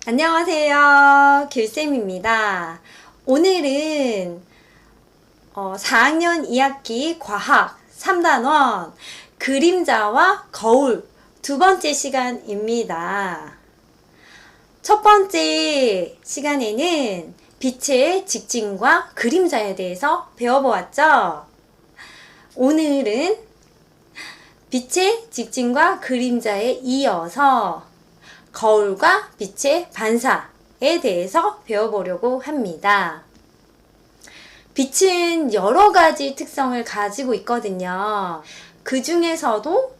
안녕하세요. 길쌤입니다. 오늘은 4학년 2학기 과학 3단원 그림자와 거울 두 번째 시간입니다. 첫 번째 시간에는 빛의 직진과 그림자에 대해서 배워보았죠. 오늘은 빛의 직진과 그림자에 이어서 거울과 빛의 반사에 대해서 배워보려고 합니다. 빛은 여러 가지 특성을 가지고 있거든요. 그 중에서도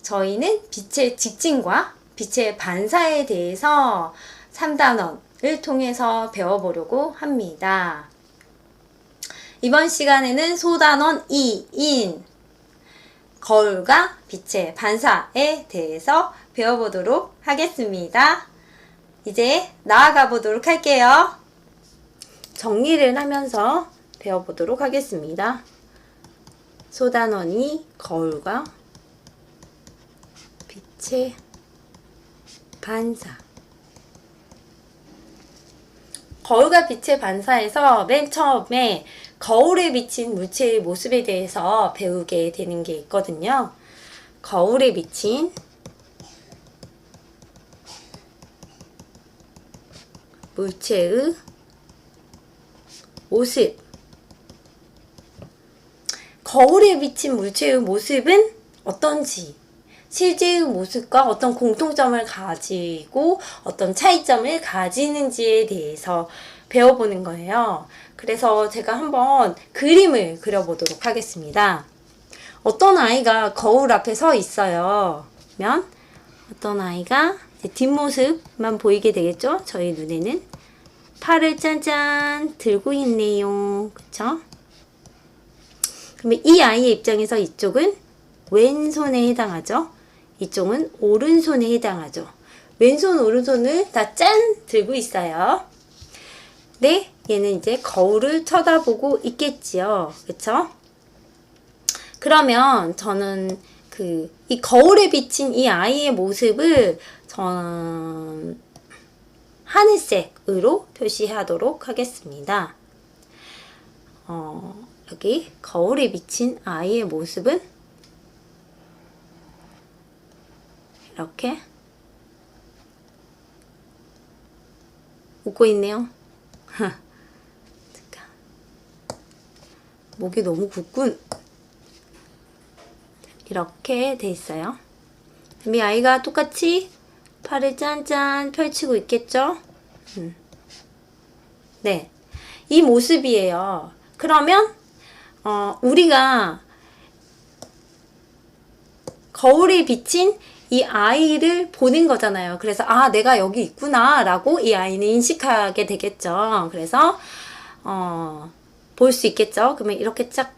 저희는 빛의 직진과 빛의 반사에 대해서 3단원을 통해서 배워보려고 합니다. 이번 시간에는 소단원 2인 거울과 빛의 반사에 대해서 배워보도록 하겠습니다. 이제 나아가 보도록 할게요. 정리를 하면서 배워보도록 하겠습니다. 소단원이 거울과 빛의 반사. 거울과 빛의 반사에서 맨 처음에 거울에 비친 물체의 모습에 대해서 배우게 되는 게 있거든요. 거울에 비친 물체의 모습. 거울에 비친 물체의 모습은 어떤지, 실제의 모습과 어떤 공통점을 가지고 어떤 차이점을 가지는지에 대해서 배워보는 거예요. 그래서 제가 한번 그림을 그려보도록 하겠습니다. 어떤 아이가 거울 앞에 서 있어요. 그러면 어떤 아이가 뒷모습만 보이게 되겠죠? 저희 눈에는 팔을 짠짠 들고 있네요. 그쵸? 그러면 이 아이의 입장에서 이쪽은 왼손에 해당하죠? 이쪽은 오른손에 해당하죠? 왼손, 오른손을 다 짠! 들고 있어요. 네, 얘는 이제 거울을 쳐다보고 있겠지요. 그쵸? 그러면 저는 이 거울에 비친 이 아이의 모습을 저는 하늘색으로 표시하도록 하겠습니다. 여기 거울에 비친 아이의 모습은 이렇게 웃고 있네요. 목이 너무 굵군. 이렇게 돼 있어요. 이 아이가 똑같이 팔을 짠짠 펼치고 있겠죠? 네. 이 모습이에요. 그러면, 우리가 거울에 비친 이 아이를 보는 거잖아요. 그래서, 아, 내가 여기 있구나, 라고 이 아이는 인식하게 되겠죠. 그래서, 볼 수 있겠죠. 그러면 이렇게 쫙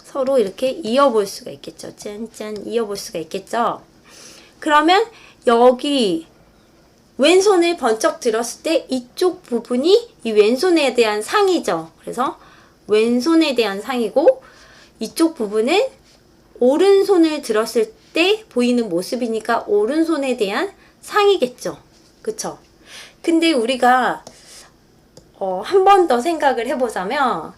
서로 이렇게 이어볼 수가 있겠죠. 짠짠 이어볼 수가 있겠죠. 그러면 여기 왼손을 번쩍 들었을 때 이쪽 부분이 이 왼손에 대한 상이죠. 그래서 왼손에 대한 상이고 이쪽 부분은 오른손을 들었을 때 보이는 모습이니까 오른손에 대한 상이겠죠. 그쵸? 근데 우리가 한 번 더 생각을 해보자면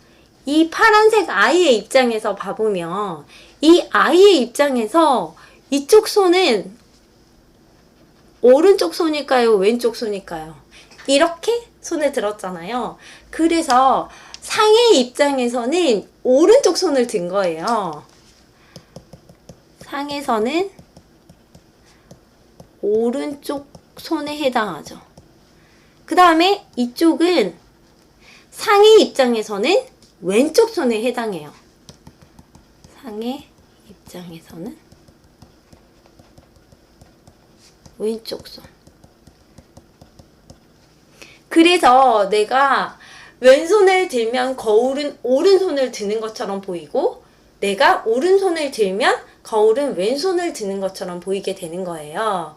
이 파란색 아이의 입장에서 봐보면 이 아이의 입장에서 이쪽 손은 오른쪽 손일까요? 왼쪽 손일까요? 이렇게 손을 들었잖아요. 그래서 상의 입장에서는 오른쪽 손을 든 거예요. 상에서는 오른쪽 손에 해당하죠. 그 다음에 이쪽은 상의 입장에서는 왼쪽 손에 해당해요. 상의 입장에서는 왼쪽 손. 그래서 내가 왼손을 들면 거울은 오른손을 드는 것처럼 보이고 내가 오른손을 들면 거울은 왼손을 드는 것처럼 보이게 되는 거예요.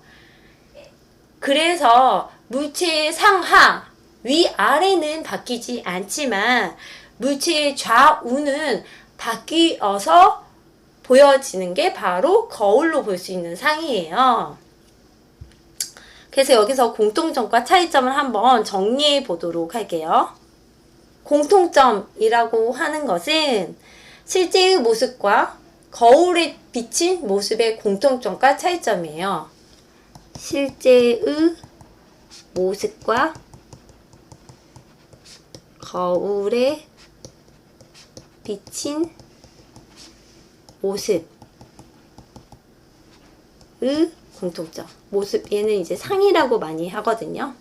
그래서 물체의 상하, 위아래는 바뀌지 않지만 물체의 좌우는 바뀌어서 보여지는 게 바로 거울로 볼 수 있는 상이에요. 그래서 여기서 공통점과 차이점을 한번 정리해 보도록 할게요. 공통점이라고 하는 것은 실제의 모습과 거울에 비친 모습의 공통점과 차이점이에요. 실제의 모습과 거울에 비친 모습의 공통점. 모습, 얘는 이제 상이라고 많이 하거든요.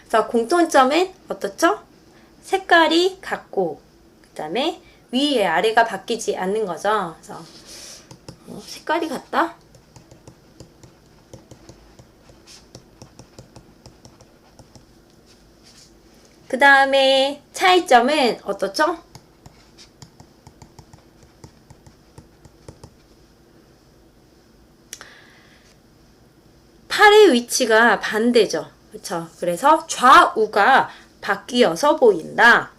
그래서 공통점은 어떻죠? 색깔이 같고, 그 다음에 위에 아래가 바뀌지 않는 거죠. 그래서 색깔이 같다? 그 다음에 차이점은 어떻죠? 팔의 위치가 반대죠. 그렇죠? 그래서 좌우가 바뀌어서 보인다.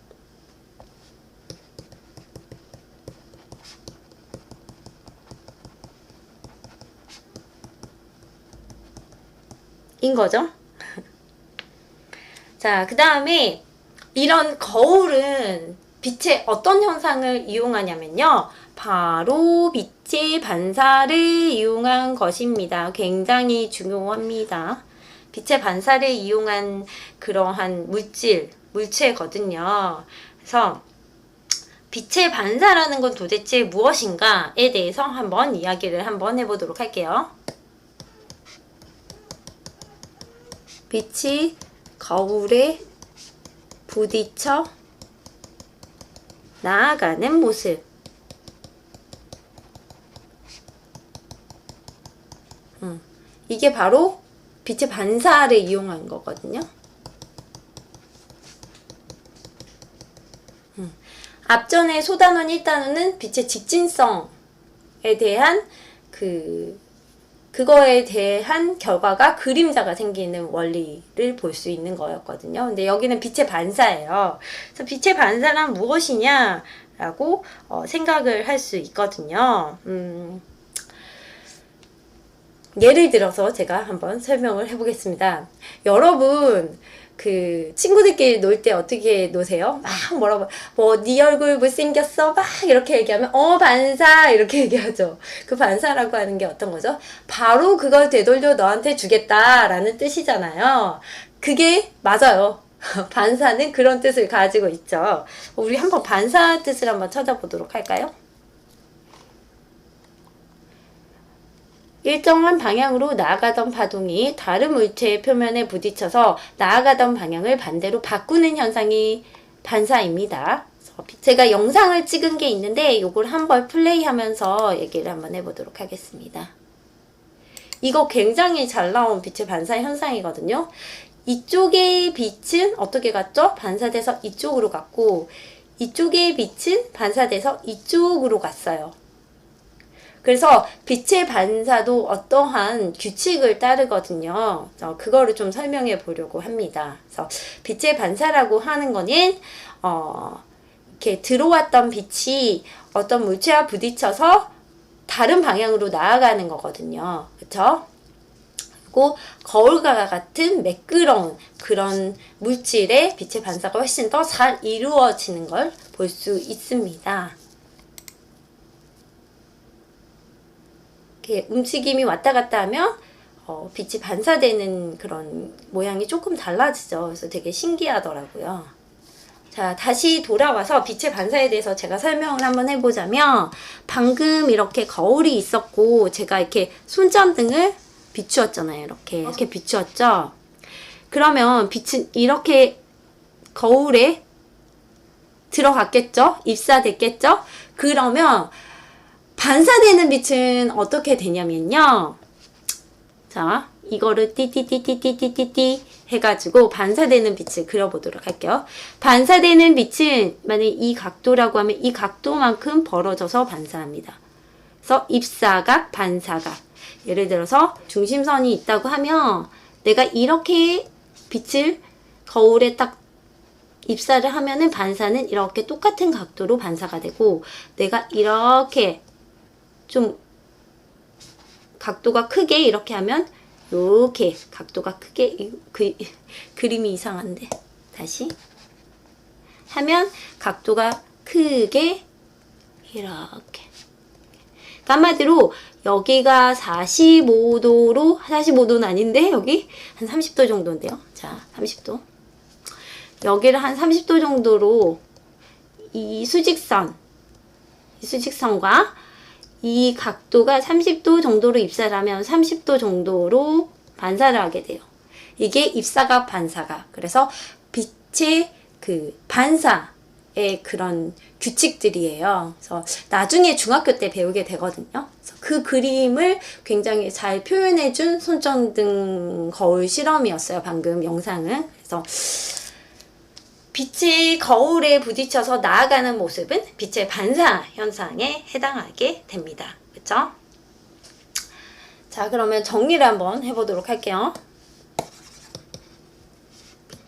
인 거죠. 자, 그 다음에 이런 거울은 빛의 어떤 현상을 이용하냐면요. 바로 빛의 반사를 이용한 것입니다. 굉장히 중요합니다. 빛의 반사를 이용한 그러한 물체거든요. 그래서 빛의 반사라는 건 도대체 무엇인가에 대해서 한번 이야기를 한번 해보도록 할게요. 빛이 거울에 부딪혀 나아가는 모습. 이게 바로 빛의 반사를 이용한 거거든요. 앞전에 소단원 1단원은 빛의 직진성에 대한 그거에 대한 결과가 그림자가 생기는 원리를 볼 수 있는 거였거든요. 근데 여기는 빛의 반사예요. 그래서 빛의 반사란 무엇이냐라고 생각을 할 수 있거든요. 예를 들어서 제가 한번 설명을 해보겠습니다. 여러분, 친구들끼리 놀 때 어떻게 노세요? 막 뭐라고, 네 얼굴 못생겼어? 막 이렇게 얘기하면, 반사! 이렇게 얘기하죠. 그 반사라고 하는 게 어떤 거죠? 바로 그걸 되돌려 너한테 주겠다라는 뜻이잖아요. 그게 맞아요. 반사는 그런 뜻을 가지고 있죠. 우리 한번 반사 뜻을 한번 찾아보도록 할까요? 일정한 방향으로 나아가던 파동이 다른 물체의 표면에 부딪혀서 나아가던 방향을 반대로 바꾸는 현상이 반사입니다. 제가 영상을 찍은 게 있는데 이걸 한번 플레이하면서 얘기를 한번 해보도록 하겠습니다. 이거 굉장히 잘 나온 빛의 반사 현상이거든요. 이쪽의 빛은 어떻게 갔죠? 반사돼서 이쪽으로 갔고, 이쪽의 빛은 반사돼서 이쪽으로 갔어요. 그래서 빛의 반사도 어떠한 규칙을 따르거든요. 그거를 좀 설명해 보려고 합니다. 그래서 빛의 반사라고 하는 거는 이렇게 들어왔던 빛이 어떤 물체와 부딪혀서 다른 방향으로 나아가는 거거든요. 그렇죠? 그리고 거울과 같은 매끄러운 그런 물질의 빛의 반사가 훨씬 더 잘 이루어지는 걸 볼 수 있습니다. 이렇게 움직임이 왔다 갔다 하면 빛이 반사되는 그런 모양이 조금 달라지죠. 그래서 되게 신기하더라고요. 자, 다시 돌아와서 빛의 반사에 대해서 제가 설명을 한번 해보자면, 방금 이렇게 거울이 있었고 제가 이렇게 손전등을 비추었잖아요. 이렇게 비추었죠. 그러면 빛은 이렇게 거울에 들어갔겠죠? 입사됐겠죠? 그러면 반사되는 빛은 어떻게 되냐면요. 자, 이거를 띠띠띠띠띠띠띠 해가지고 반사되는 빛을 그려보도록 할게요. 반사되는 빛은 만약에 이 각도라고 하면 이 각도만큼 벌어져서 반사합니다. 그래서 입사각, 반사각. 예를 들어서 중심선이 있다고 하면 내가 이렇게 빛을 거울에 딱 입사를 하면은 반사는 이렇게 똑같은 각도로 반사가 되고, 내가 이렇게 좀 각도가 크게 이렇게 하면 이렇게 각도가 크게 그림이 이상한데 다시 하면 각도가 크게 이렇게 한마디로 여기가 45도는 아닌데 여기 한 30도 정도인데요. 자, 30도. 여기를 한 30도 정도로 이 수직선과 이 각도가 30도 정도로 입사를 하면 30도 정도로 반사를 하게 돼요. 이게 입사각 반사각. 그래서 빛의 그 반사의 그런 규칙들이에요. 그래서 나중에 중학교 때 배우게 되거든요. 그래서 그 그림을 굉장히 잘 표현해준 손전등 거울 실험이었어요. 방금 영상은. 그래서 빛이 거울에 부딪혀서 나아가는 모습은 빛의 반사 현상에 해당하게 됩니다. 그쵸? 자, 그러면 정리를 한번 해보도록 할게요.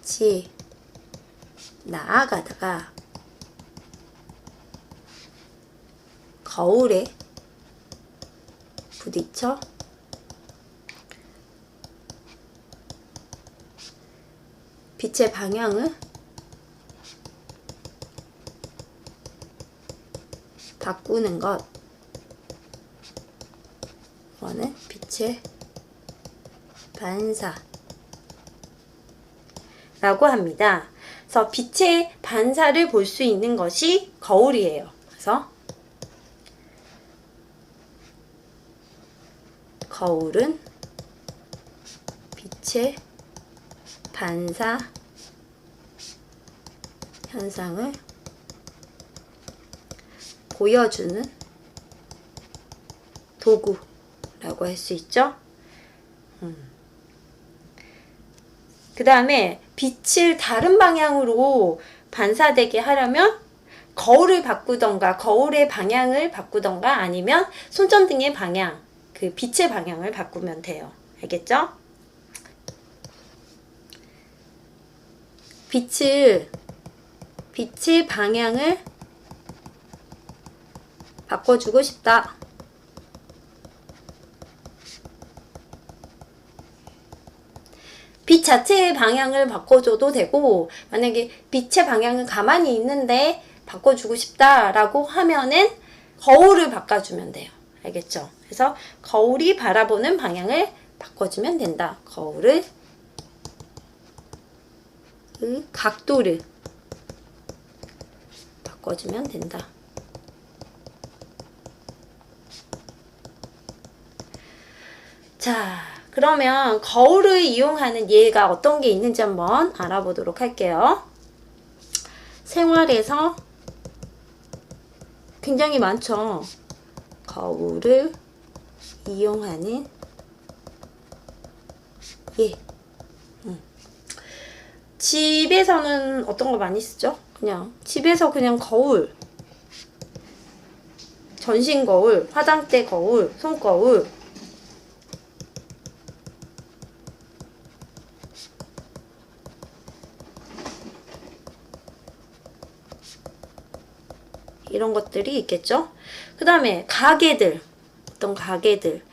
빛이 나아가다가 거울에 부딪혀 빛의 방향을 바꾸는 것, 이거는 빛의 반사라고 합니다. 그래서 빛의 반사를 볼 수 있는 것이 거울이에요. 그래서 거울은 빛의 반사 현상을 보여주는 도구라고 할 수 있죠. 그 다음에 빛을 다른 방향으로 반사되게 하려면 거울을 바꾸던가 거울의 방향을 바꾸던가 아니면 손전등의 방향, 그 빛의 방향을 바꾸면 돼요. 알겠죠? 빛의 방향을 바꿔주고 싶다. 빛 자체의 방향을 바꿔줘도 되고, 만약에 빛의 방향은 가만히 있는데 바꿔주고 싶다라고 하면은 거울을 바꿔주면 돼요. 알겠죠? 그래서 거울이 바라보는 방향을 바꿔주면 된다. 거울을 그 각도를 바꿔주면 된다. 자, 그러면 거울을 이용하는 예가 어떤 게 있는지 한번 알아보도록 할게요. 생활에서 굉장히 많죠. 거울을 이용하는 예. 집에서는 어떤 거 많이 쓰죠? 그냥 집에서 그냥 거울, 전신 거울, 화장대 거울, 손거울, 이런 것들이 있겠죠. 그 다음에 가게들, 어떤 가게들,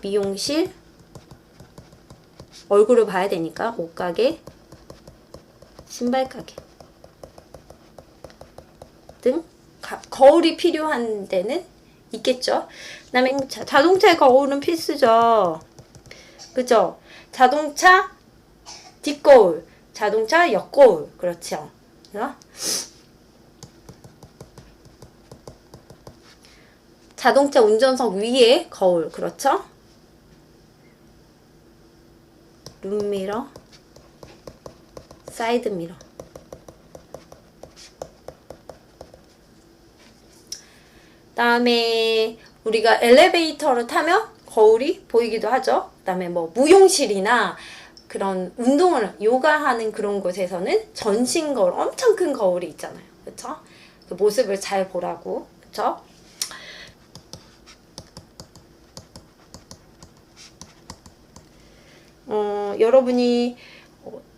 미용실, 얼굴을 봐야 되니까 옷가게, 신발가게 등 거울이 필요한 데는 있겠죠. 그 다음에 자동차 거울은 필수죠. 그죠? 자동차 뒷거울, 자동차 옆거울, 그렇죠. 그래서 자동차 운전석 위에 거울, 그렇죠? 룸미러, 사이드미러. 다음에 우리가 엘리베이터를 타면 거울이 보이기도 하죠. 그 다음에 뭐 무용실이나 그런 운동을 요가하는 그런 곳에서는 전신 거울, 엄청 큰 거울이 있잖아요. 그쵸? 그 모습을 잘 보라고. 그쵸? 여러분이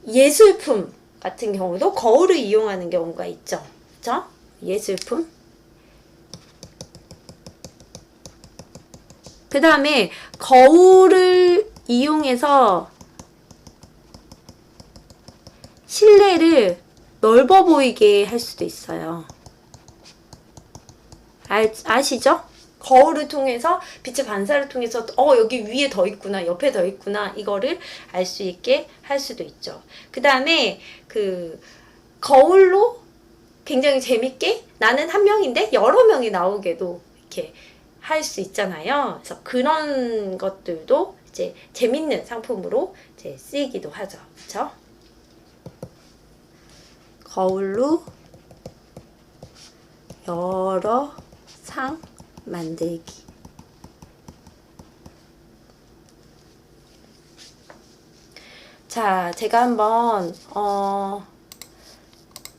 예술품 같은 경우도 거울을 이용하는 경우가 있죠. 그쵸? 예술품. 그 다음에 거울을 이용해서 실내를 넓어 보이게 할 수도 있어요. 아시죠? 거울을 통해서 빛의 반사를 통해서 여기 위에 더 있구나, 옆에 더 있구나, 이거를 알 수 있게 할 수도 있죠. 그 다음에 그 거울로 굉장히 재밌게 나는 한 명인데 여러 명이 나오게도 이렇게 할 수 있잖아요. 그래서 그런 것들도 이제 재밌는 상품으로 이제 쓰이기도 하죠. 그렇죠? 거울로 여러 상 만들기. 자, 제가 한번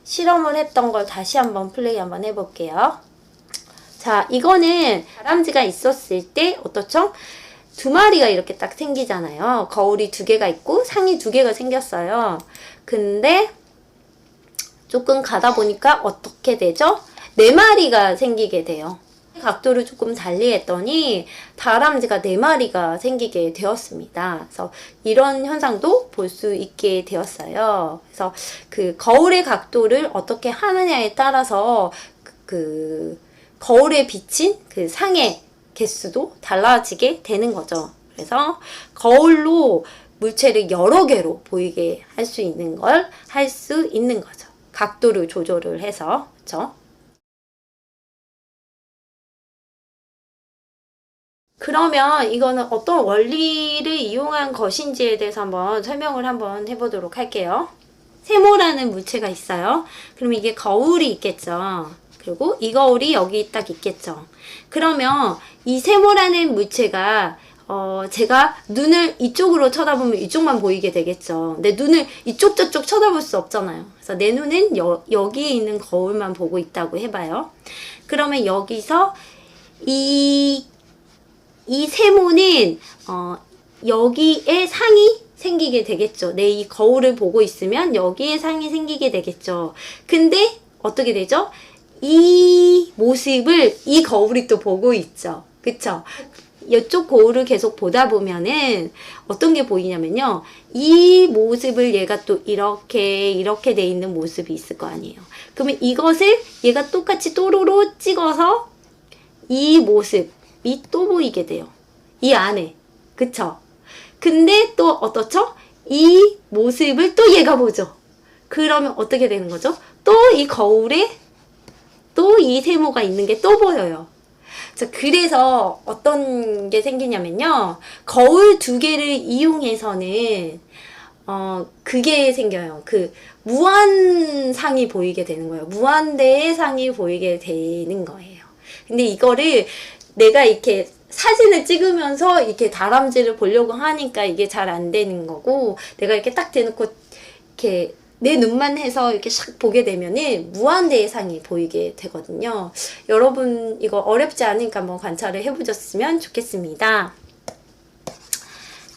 실험을 했던 걸 다시 한번 플레이 한번 해볼게요. 자, 이거는 다람쥐가 있었을 때 어떻죠? 두 마리가 이렇게 딱 생기잖아요. 거울이 두 개가 있고 상이 두 개가 생겼어요. 근데 조금 가다 보니까 어떻게 되죠? 네 마리가 생기게 돼요. 각도를 조금 달리 했더니 다람쥐가 네 마리가 생기게 되었습니다. 그래서 이런 현상도 볼 수 있게 되었어요. 그래서 그 거울의 각도를 어떻게 하느냐에 따라서 그 거울에 비친 그 상의 개수도 달라지게 되는 거죠. 그래서 거울로 물체를 여러 개로 보이게 할 수 있는 걸 할 수 있는 거죠. 각도를 조절을 해서. 그렇죠? 그러면 이거는 어떤 원리를 이용한 것인지에 대해서 한번 설명을 한번 해보도록 할게요. 세모라는 물체가 있어요. 그럼 이게 거울이 있겠죠. 그리고 이 거울이 여기 딱 있겠죠. 그러면 이 세모라는 물체가 제가 눈을 이쪽으로 쳐다보면 이쪽만 보이게 되겠죠. 내 눈을 이쪽 저쪽 쳐다볼 수 없잖아요. 그래서 내 눈은 여기에 있는 거울만 보고 있다고 해봐요. 그러면 여기서 이 세모는 여기에 상이 생기게 되겠죠. 내 이 거울을 보고 있으면 여기에 상이 생기게 되겠죠. 근데 어떻게 되죠? 이 모습을 이 거울이 또 보고 있죠. 그쵸? 이쪽 거울을 계속 보다 보면은 어떤 게 보이냐면요. 이 모습을 얘가 또 이렇게 돼 있는 모습이 있을 거 아니에요. 그러면 이것을 얘가 똑같이 또로로 찍어서 이 모습이 또 보이게 돼요. 이 안에. 그쵸? 근데 또 어떻죠? 이 모습을 또 얘가 보죠. 그러면 어떻게 되는 거죠? 또 이 거울에 또 이 세모가 있는 게 또 보여요. 자, 그래서 어떤 게 생기냐면요. 거울 두 개를 이용해서는 그게 생겨요. 그 무한상이 보이게 되는 거예요. 무한대의 상이 보이게 되는 거예요. 근데 이거를 내가 이렇게 사진을 찍으면서 이렇게 다람쥐를 보려고 하니까 이게 잘 안 되는 거고, 내가 이렇게 딱 대놓고 이렇게 내 눈만 해서 이렇게 샥 보게 되면은 무한대의 상이 보이게 되거든요. 여러분 이거 어렵지 않으니까 한번 관찰을 해보셨으면 좋겠습니다.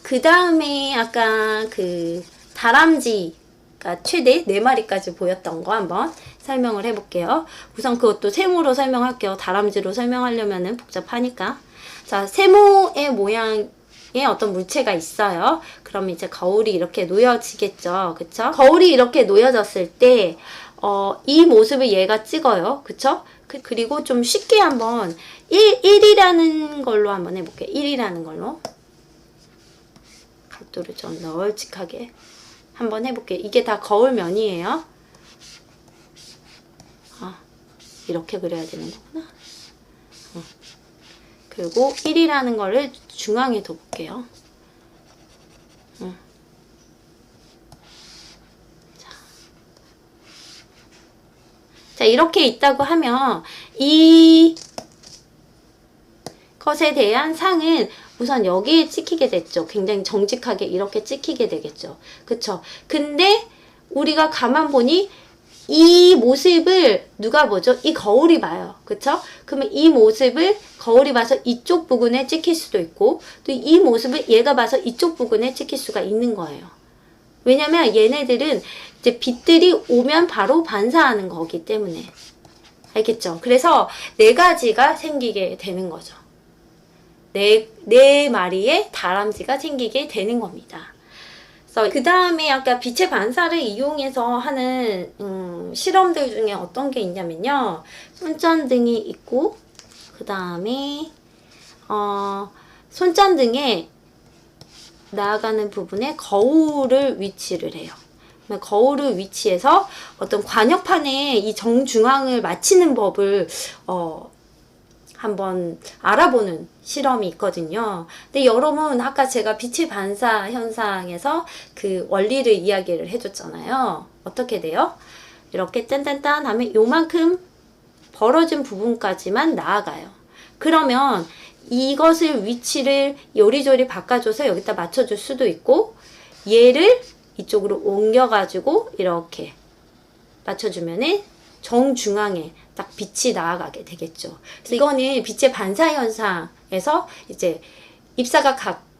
그 다음에 아까 그 다람쥐가 최대 4마리까지 보였던 거 한번 설명을 해볼게요. 우선 그것도 세모로 설명할게요. 다람쥐로 설명하려면은 복잡하니까. 자, 세모의 모양 어떤 물체가 있어요. 그럼 이제 거울이 이렇게 놓여지겠죠. 그쵸? 거울이 이렇게 놓여졌을 때, 이 모습을 얘가 찍어요. 그쵸? 그리고 좀 쉽게 한번 1이라는 걸로 한번 해볼게요. 1이라는 걸로. 각도를 좀 널찍하게 한번 해볼게요. 이게 다 거울면이에요. 이렇게 그려야 되는 거구나. 그리고 1이라는 거를 중앙에 둬볼게요. 자, 이렇게 있다고 하면 이 것에 대한 상은 우선 여기에 찍히게 됐죠. 굉장히 정직하게 이렇게 찍히게 되겠죠. 그쵸? 근데 우리가 가만 보니 이 모습을 누가 보죠? 이 거울이 봐요. 그쵸? 그러면 이 모습을 거울이 봐서 이쪽 부분에 찍힐 수도 있고, 또 이 모습을 얘가 봐서 이쪽 부분에 찍힐 수가 있는 거예요. 왜냐면 얘네들은 이제 빛들이 오면 바로 반사하는 거기 때문에. 알겠죠? 그래서 4가지가 생기게 되는 거죠. 네 마리의 다람쥐가 생기게 되는 겁니다. 그래서 그 다음에 아까 빛의 반사를 이용해서 하는 실험들 중에 어떤 게 있냐면요. 손전등이 있고 그 다음에 손전등에 나아가는 부분에 거울을 위치를 해요. 거울을 위치해서 어떤 관역판에 이 정중앙을 맞추는 법을 한번 알아보는 실험이 있거든요. 근데 여러분 아까 제가 빛의 반사 현상에서 그 원리를 이야기를 해줬잖아요. 어떻게 돼요? 이렇게 딴딴딴 하면 요만큼 벌어진 부분까지만 나아가요. 그러면 이것을 위치를 요리조리 바꿔줘서 여기다 맞춰줄 수도 있고 얘를 이쪽으로 옮겨가지고 이렇게 맞춰주면은 정중앙에 딱 빛이 나아가게 되겠죠. 그래서 이거는 빛의 반사 현상에서 이제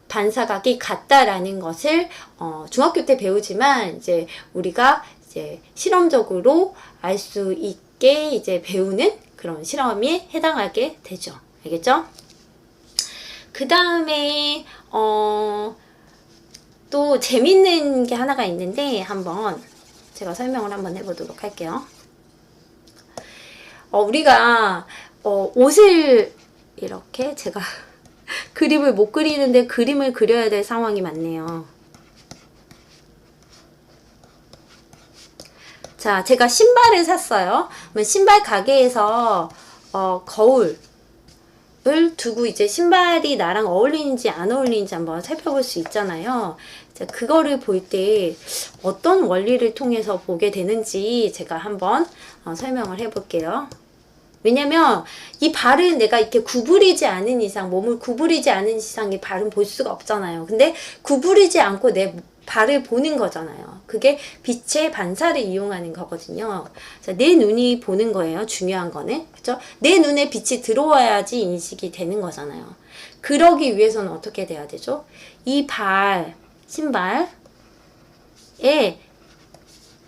반사각이 같다라는 것을 중학교 때 배우지만 이제 우리가 이제 실험적으로 알 수 있게 이제 배우는 그런 실험에 해당하게 되죠. 알겠죠? 그 다음에 또 재밌는 게 하나가 있는데 한번 제가 설명을 한번 해보도록 할게요. 우리가 옷을 이렇게 제가 그림을 못 그리는데 그림을 그려야 될 상황이 많네요. 자, 제가 신발을 샀어요. 신발 가게에서 거울을 두고 이제 신발이 나랑 어울리는지 안 어울리는지 한번 살펴볼 수 있잖아요. 자, 그거를 볼 때 어떤 원리를 통해서 보게 되는지 제가 한번 설명을 해볼게요. 왜냐면 이 발은 내가 이렇게 구부리지 않은 이상, 몸을 구부리지 않은 이상 이 발은 볼 수가 없잖아요. 근데 구부리지 않고 내 발을 보는 거잖아요. 그게 빛의 반사를 이용하는 거거든요. 자, 내 눈이 보는 거예요. 중요한 거는. 그죠? 내 눈에 빛이 들어와야지 인식이 되는 거잖아요. 그러기 위해서는 어떻게 돼야 되죠? 이 신발에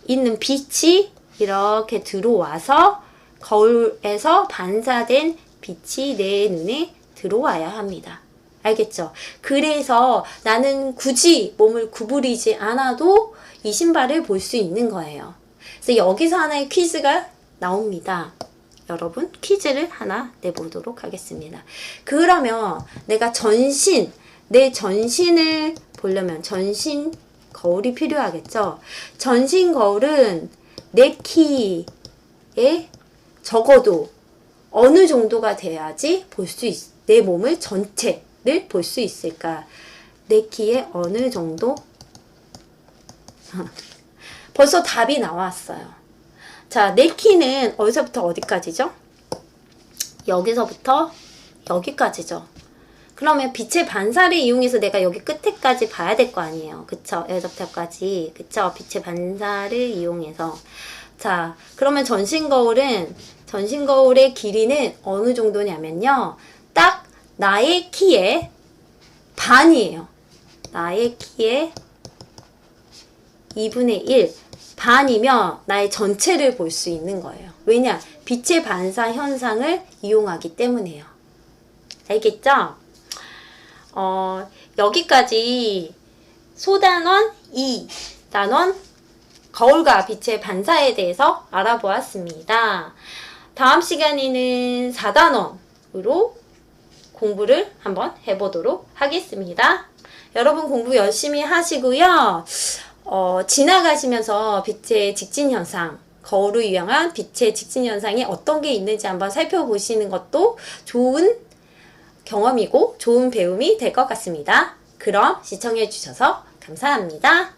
있는 빛이 이렇게 들어와서 거울에서 반사된 빛이 내 눈에 들어와야 합니다. 알겠죠? 그래서 나는 굳이 몸을 구부리지 않아도 이 신발을 볼 수 있는 거예요. 그래서 여기서 하나의 퀴즈가 나옵니다. 여러분 퀴즈를 하나 내보도록 하겠습니다. 그러면 내가 내 전신을 보려면 전신 거울이 필요하겠죠? 전신 거울은 내 키에 적어도 어느 정도가 돼야지 내 몸을 전체를 볼 수 있을까? 내 키에 어느 정도? 벌써 답이 나왔어요. 자, 내 키는 어디서부터 어디까지죠? 여기서부터 여기까지죠. 그러면 빛의 반사를 이용해서 내가 여기 끝에까지 봐야 될 거 아니에요. 그쵸? 여기서부터까지. 그쵸? 빛의 반사를 이용해서. 자, 그러면 전신거울의 길이는 어느 정도냐면요. 딱 나의 키의 반이에요. 나의 키의 2분의 1 반이면 나의 전체를 볼 수 있는 거예요. 왜냐? 빛의 반사 현상을 이용하기 때문이에요. 알겠죠? 여기까지 소단원 2단원 거울과 빛의 반사에 대해서 알아보았습니다. 다음 시간에는 4단원으로 공부를 한번 해보도록 하겠습니다. 여러분 공부 열심히 하시고요. 지나가시면서 빛의 직진 현상, 거울을 이용한 빛의 직진 현상이 어떤 게 있는지 한번 살펴보시는 것도 좋은 경험이고 좋은 배움이 될 것 같습니다. 그럼 시청해 주셔서 감사합니다.